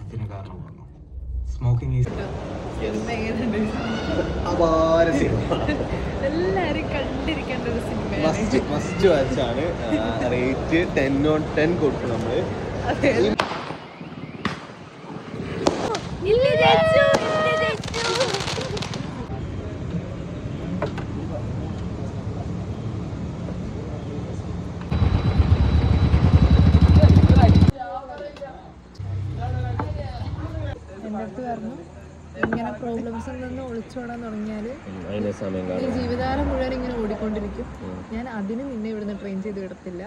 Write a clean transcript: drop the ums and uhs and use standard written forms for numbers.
അസ്വസ്ഥത്തിന് കാരണമാകുന്നു. Smoking is എല്ലാരും കണ്ടിരിക്കേണ്ട ഒരു സിനിമ. മസ്റ്റ് വാച്ചാണ്. റേറ്റ് 10/10 കൊടുക്കും നമ്മള്. എൻ്റെ അടുത്ത് പറഞ്ഞു ഇങ്ങനെ പ്രോബ്ലംസിൽ നിന്ന് ഒളിച്ചോടാൻ തുടങ്ങിയാൽ അതിന് സമയം ഈ ജീവിതകാലം മുഴുവൻ ഇങ്ങനെ ഓടിക്കൊണ്ടിരിക്കും. ഞാൻ അതിന് നിന്നെ ഇവിടുന്ന് ട്രെയിൻ ചെയ്ത് വിടത്തില്ല.